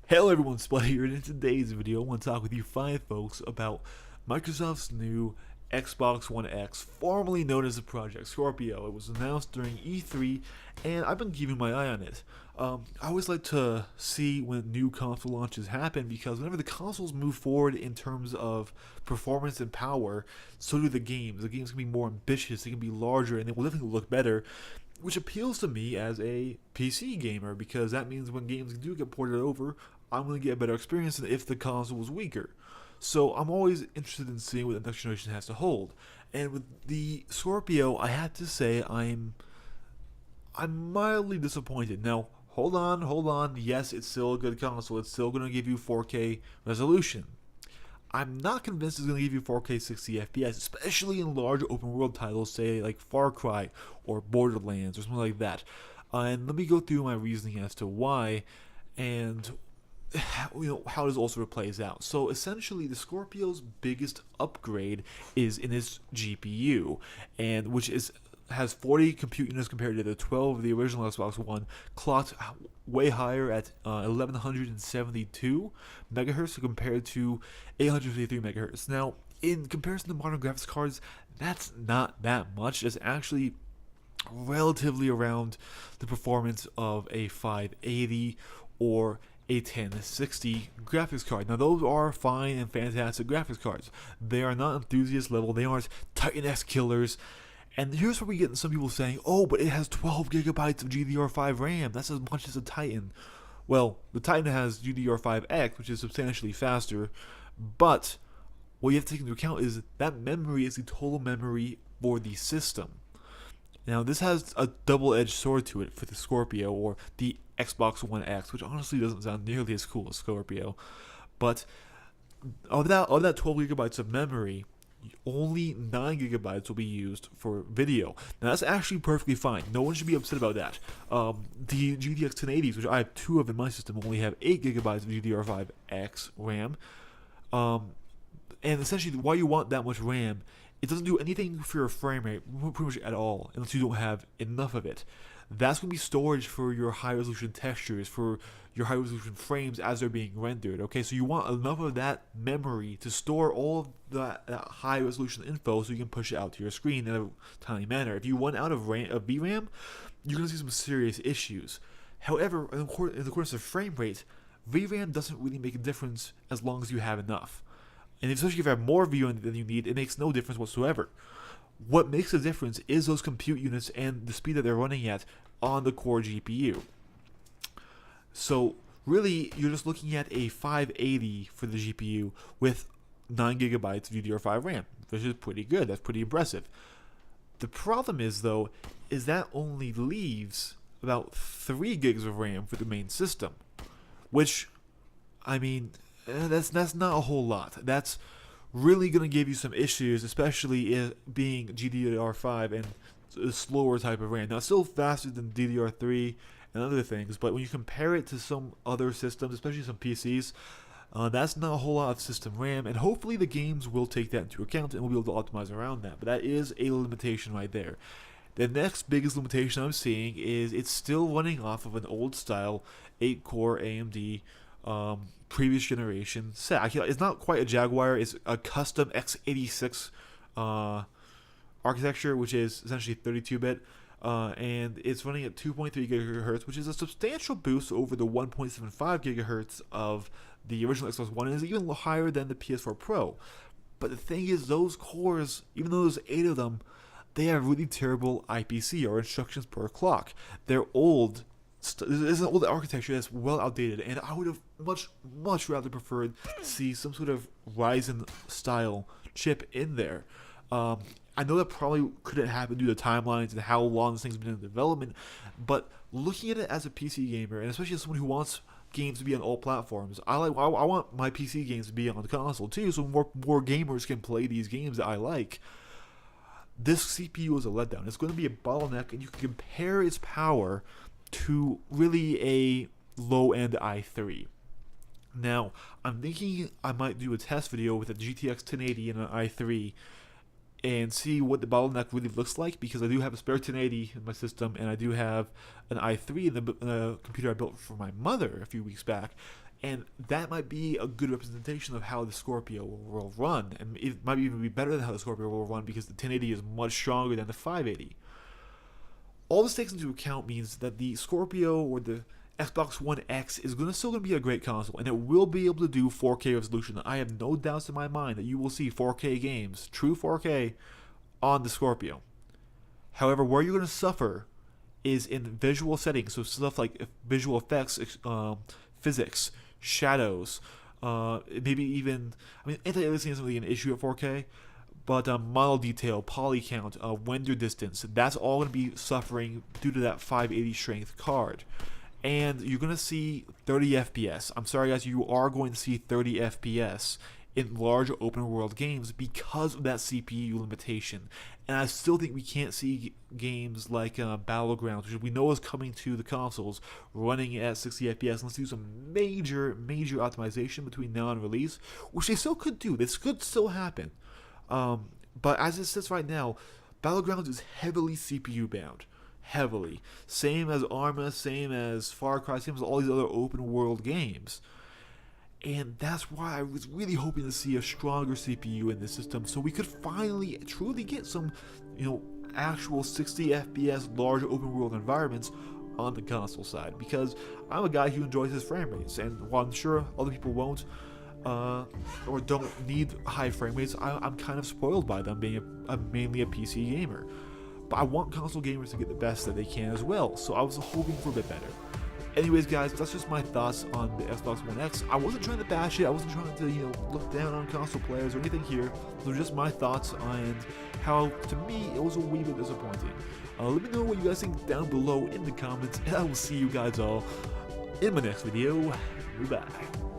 Hello everyone, Splat here, and in today's video I want to talk with you fine folks about Microsoft's new Xbox One X, formerly known as the Project Scorpio. It was announced during E3, and I've been keeping my eye on it. I always like to see when new console launches happen because whenever the consoles move forward in terms of performance and power, so do the games. The games can be more ambitious, they can be larger, and they will definitely look better, which appeals to me as a PC gamer because that means when games do get ported over, I'm going to get a better experience than if the console was weaker. So I'm always interested in seeing what the next generation has to hold. And with the Scorpio, I have to say I'm mildly disappointed. Now, hold on. Yes, it's still a good console. It's still going to give you 4K resolution. I'm not convinced it's going to give you 4K 60 FPS, especially in large open world titles, say like Far Cry or Borderlands or something like that. And let me go through my reasoning as to why and how this also plays out. So essentially, the Scorpio's biggest upgrade is in its GPU, and which is has 40 compute units compared to the 12 of the original Xbox One, clocked way higher at 1172 megahertz compared to 853 megahertz. Now, in comparison to modern graphics cards, that's not that much. It's actually relatively around the performance of a 580 or a 1060 graphics card. Now those are fine and fantastic graphics cards. They are not enthusiast level, they aren't Titan X killers. And here's where we get some people saying, oh, but it has 12 gigabytes of GDDR5 RAM. That's as much as a Titan. Well, the Titan has GDDR5X, which is substantially faster, but what you have to take into account is that memory is the total memory for the system. Now, this has a double-edged sword to it for the Scorpio, or the Xbox One X, which honestly doesn't sound nearly as cool as Scorpio. But of that 12 gigabytes of memory, only 9 gigabytes will be used for video. Now, that's actually perfectly fine. No one should be upset about that. The GTX 1080s, which I have two of in my system, only have 8 gigabytes of GDDR5X RAM. And essentially, why you want that much RAM, it doesn't do anything for your frame rate pretty much at all unless you don't have enough of it. That's going to be storage for your high resolution textures, for your high resolution frames as they're being rendered. Okay, so you want enough of that memory to store all of that high resolution info so you can push it out to your screen in a timely manner. If you run out of VRAM, you're going to see some serious issues. However, in the course of frame rate, VRAM doesn't really make a difference as long as you have enough. And especially if you have more VRAM than you need, it makes no difference whatsoever. What makes a difference is those compute units and the speed that they're running at on the core GPU. So really, you're just looking at a 580 for the GPU with 9 gigabytes of DDR5 RAM, which is pretty good. That's pretty impressive. The problem is, though, is that only leaves about 3 gigs of RAM for the main system, which, I mean, that's not a whole lot. That's really going to give you some issues, especially it being GDDR5 and a slower type of RAM. Now, it's still faster than DDR3 and other things, but when you compare it to some other systems, especially some PCs, that's not a whole lot of system RAM, and hopefully the games will take that into account and we'll be able to optimize around that. But that is a limitation right there. The next biggest limitation I'm seeing is it's still running off of an old style 8-core AMD previous generation set. It's not quite a Jaguar, it's a custom x86 architecture, which is essentially 32-bit, and it's running at 2.3 gigahertz, which is a substantial boost over the 1.75 gigahertz of the original Xbox One, and is even higher than the PS4 Pro. But the thing is, those cores, even though there's 8 of them, they have really terrible IPC, or instructions per clock. They're old. This is an old architecture that's well outdated, and I would have much rather preferred to see some sort of Ryzen style chip in there. I know that probably couldn't happen due to timelines and how long this thing's been in development, but looking at it as a PC gamer, and especially as someone who wants games to be on all platforms, I want my PC games to be on the console too, so more gamers can play these games that I like. This CPU is a letdown. It's going to be a bottleneck, and you can compare its power to really a low-end i3. Now, I'm thinking I might do a test video with a GTX 1080 and an i3 and see what the bottleneck really looks like, because I do have a spare 1080 in my system, and I do have an i3 in the computer I built for my mother a few weeks back, And that might be a good representation of how the Scorpio will run, and it might even be better than how the Scorpio will run because the 1080 is much stronger than the 580. All this takes into account means that the Scorpio or the Xbox One X is still going to be a great console, and it will be able to do 4K resolution. I have no doubts in my mind that you will see 4K games, true 4K, on the Scorpio. However, where you're going to suffer is in visual settings, so stuff like visual effects, physics, shadows, maybe even, anti-aliasing isn't really an issue at 4K, but model detail, poly count, render distance, that's all going to be suffering due to that 580 strength card. And you're going to see 30 FPS. I'm sorry guys, you are going to see 30 FPS in large open world games because of that CPU limitation. And I still think we can't see games like Battlegrounds, which we know is coming to the consoles, running at 60 FPS unless they do some major optimization between now and release, which they still could do. This could still happen. But as it sits right now, Battlegrounds is heavily CPU bound. Heavily. Same as Arma, same as Far Cry, same as all these other open world games. And that's why I was really hoping to see a stronger CPU in the system so we could finally truly get some, actual 60 FPS large open world environments on the console side. Because I'm a guy who enjoys his frame rates, and while I'm sure other people won't, or don't need high frame rates, I'm kind of spoiled by them being mainly a PC gamer. But I want console gamers to get the best that they can as well, so I was hoping for a bit better. Anyways guys, that's just my thoughts on the Xbox One X. I wasn't trying to bash it, I wasn't trying to, look down on console players or anything here. Those are just my thoughts on how, to me, it was a wee bit disappointing. Let me know what you guys think down below in the comments, and I will see you guys all in my next video. Goodbye.